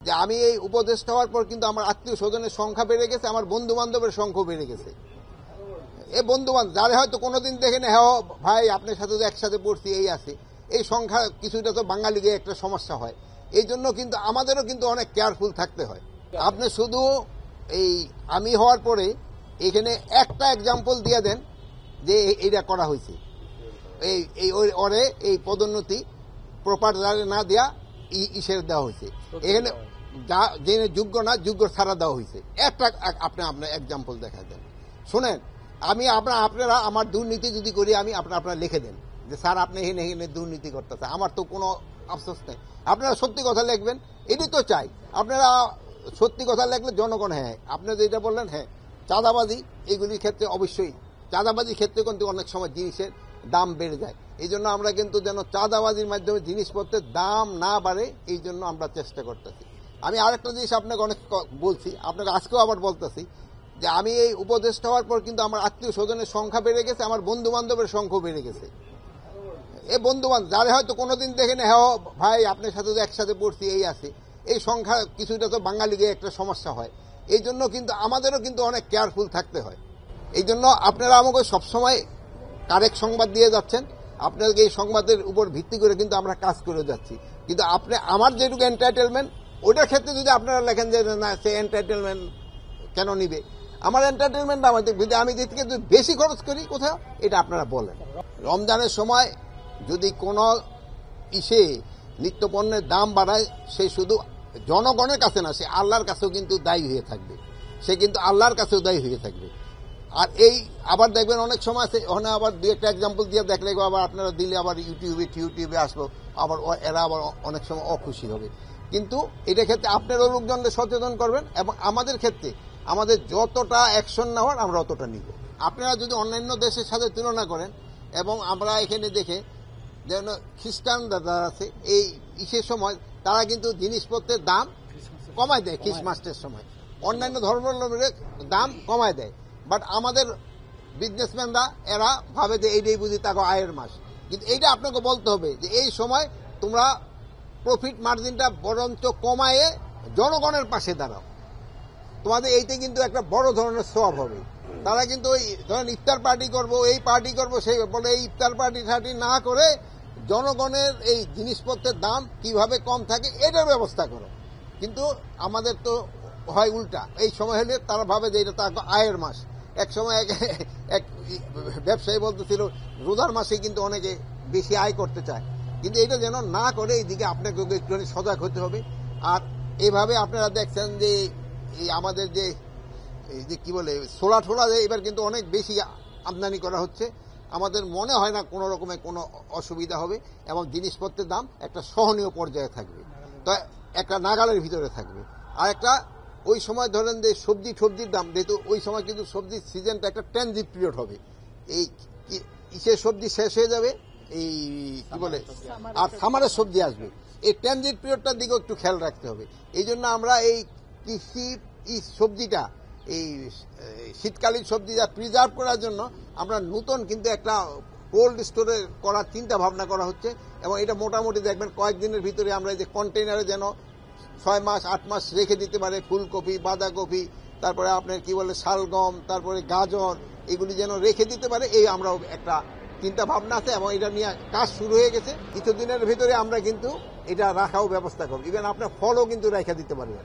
যে আমি এই উপদেষ্টা হওয়ার পর কিন্তু আমার আত্মীয় স্বজনের সংখ্যা বেড়ে গেছে, আমার বন্ধু বান্ধবের সংখ্যা বেড়ে গেছে। এই বন্ধু বান্ধব যারা হয়তো কোনোদিন দেখেন, হ্যাঁ ভাই আপনার সাথে তো একসাথে পড়ছি, এই আছে, এই সংখ্যা কিছুটা তো বাঙালিকে একটা সমস্যা হয়। এই জন্য কিন্তু আমাদেরও কিন্তু অনেক কেয়ারফুল থাকতে হয়। আপনি শুধু এই আমি হওয়ার পরে এখানে একটা এক্সাম্পল দিয়ে দেন যে এইটা করা হয়েছে, এই ওরে এই পদোন্নতি প্রপার না দেয়া ইসের দেওয়া হয়েছে, এখানে যা যে যোগ্য না যোগ্য ছাড়া দেওয়া হয়েছে। একটা আপনার এক্সাম্পল দেখা দেন, শোনেন। আপনারা আমার দুর্নীতি যদি করি আমি আপনারা লিখে দেন যে স্যার আপনি এখানে দুর্নীতি করতেছে, আমার তো কোনো আফসোস নেই। আপনারা সত্যি কথা লিখবেন, এটি তো চাই। আপনারা সত্যি কথা লিখলে জনগণ, হ্যাঁ আপনি যেটা বললেন, হ্যাঁ চাঁদাবাজি এগুলির ক্ষেত্রে অবশ্যই, চাঁদাবাজির ক্ষেত্রে কিন্তু অনেক সময় জিনিসের দাম বেড়ে যায়। এই জন্য আমরা কিন্তু যেন চাঁদাবাজির মাধ্যমে জিনিসপত্রের দাম না বাড়ে, এই জন্য আমরা চেষ্টা করতেছি। আমি আরেকটা জিনিস আপনাকে অনেক বলছি, আপনাকে আজকেও আবার বলতেছি যে আমি এই উপদেষ্টা হওয়ার পর কিন্তু আমার আত্মীয় স্বজনের সংখ্যা বেড়ে গেছে, আমার বন্ধু বান্ধবের সংখ্যা বেড়ে গেছে। এই বন্ধু বান্ধব যারা হয়তো কোনোদিন দেখেন, হ্যাঁ ভাই আপনার সাথে তো একসাথে পড়ছি, এই আছে, এই সংখ্যা কিছুটা তো বাঙালিকে একটা সমস্যা হয়। এই জন্য কিন্তু আমাদেরও কিন্তু অনেক কেয়ারফুল থাকতে হয়। এই জন্য আপনারা আমাকে সবসময় কারেক্ট সংবাদ দিয়ে যাচ্ছেন, আপনাদেরকে এই সংবাদের উপর ভিত্তি করে কিন্তু আমরা কাজ করে যাচ্ছি। কিন্তু আপনি আমার যেটুকু এন্টারটেনমেন্ট, ওটার ক্ষেত্রে যদি আপনারা লেখেন যে না সে এন্টারটেনমেন্ট কেন নিবে, আমার এন্টারটেনমেন্ট আমাদের যদি আমি দিক থেকে বেশি খরচ করি কোথাও, এটা আপনারা বলেন। রমজানের সময় যদি কোনো নিত্যপণ্যের দাম বাড়ায়, সে শুধু জনগণের কাছে না, সে আল্লাহর কাছেও কিন্তু দায়ী হয়ে থাকবে, সে কিন্তু আল্লাহর কাছেও দায়ী হয়ে থাকবে। আর এই আবার দেখবেন অনেক সময় আছে, ওখানে আবার দু একটা এক্সাম্পল দিয়ে দেখলে আবার আপনারা দিলে আবার ইউটিউবে আসবো, আবার এরা আবার অনেক সময় অখুশি হবে। কিন্তু এটা ক্ষেত্রে আপনারও লোকজনদের সচেতন করবেন, এবং আমাদের ক্ষেত্রে আমাদের যতটা অ্যাকশন নেওয়ার আমরা অতটা নিব। আপনারা যদি অন্যান্য দেশের সাথে তুলনা করেন, এবং আমরা এখানে দেখে যেন খ্রিস্টান যারা আছে এই ইসের সময় তারা কিন্তু জিনিসপত্রের দাম কমায় দেয়, খ্রিসমাসের সময় অন্যান্য ধর্মাবলম্বীদের দাম কমায় দেয়। বাট আমাদের বিজনেসম্যানরা এরা ভাবে যে এইটাই বুঝি তাকে আয়ের মাস। কিন্তু এইটা আপনাকে বলতে হবে যে এই সময় তোমরা প্রফিট মার্জিনটা বরঞ্চ কমায়ে জনগণের পাশে দাঁড়াও, তোমাদের এইটা কিন্তু একটা বড় ধরনের সওয়াব হবে। তারা কিন্তু ওই ধরেন ইফতার পার্টি করবো, এই পার্টি করবো, সেই বলে এই ইফতার পার্টি না করে জনগণের এই জিনিসপত্রের দাম কিভাবে কম থাকে এটার ব্যবস্থা করো। কিন্তু আমাদের তো হয় উল্টা, এই সময় হলে তারা ভাবে যে এটা তো আয়ের মাস। এক সময় এক ব্যবসায়ী বলতেছিল রোজার মাসে কিন্তু অনেকে বেশি আয় করতে চায়, কিন্তু এটা যেন না করে এইদিকে আপনাকে একটু সজাগ হতে হবে। আর এইভাবে আপনারা দেখছেন যে এই আমাদের যে কি বলে ছোলা ঠোলা, এবার কিন্তু অনেক বেশি আমদানি করা হচ্ছে। আমাদের মনে হয় না কোনো রকমের কোনো অসুবিধা হবে, এবং জিনিসপত্রের দাম একটা সহনীয় পর্যায়ে থাকবে, তো একটা নাগালের ভিতরে থাকবে। আর একটা ওই সময় ধরেন যে সবজির দাম, যেহেতু ওই সময় কিন্তু সবজির সিজনটা একটা ট্রানজিট পিরিয়ড হবে, এই ইসের সবজি শেষ হয়ে যাবে, এই কি বলে আর সামারের সবজি আসবে, এই ট্রানজিট পিরিয়ডটার দিকেও একটু খেয়াল রাখতে হবে। এই জন্য আমরা এই কৃষি সবজিটা, এই শীতকালীন সবজিটা প্রিজার্ভ করার জন্য আমরা নতুন কিন্তু একটা কোল্ড স্টোরে করার চিন্তা ভাবনা করা হচ্ছে, এবং এটা মোটামুটি দেখবেন কয়েকদিনের ভিতরে আমরা এই যে কন্টেইনারে যেন 6 মাস 8 মাস রেখে দিতে পারে ফুলকপি, বাঁধাকপি, তারপরে আপনার কি বলে শালগম, তারপরে গাজর, এগুলি যেন রেখে দিতে পারে, এই আমরাও একটা চিন্তা ভাবনা আছে, এবং এটা নিয়ে কাজ শুরু হয়ে গেছে। কিছুদিনের ভিতরে আমরা কিন্তু এটা রাখাও ব্যবস্থা করব। ইভেন আপনার ফলও কিন্তু রেখে দিতে পারবেন।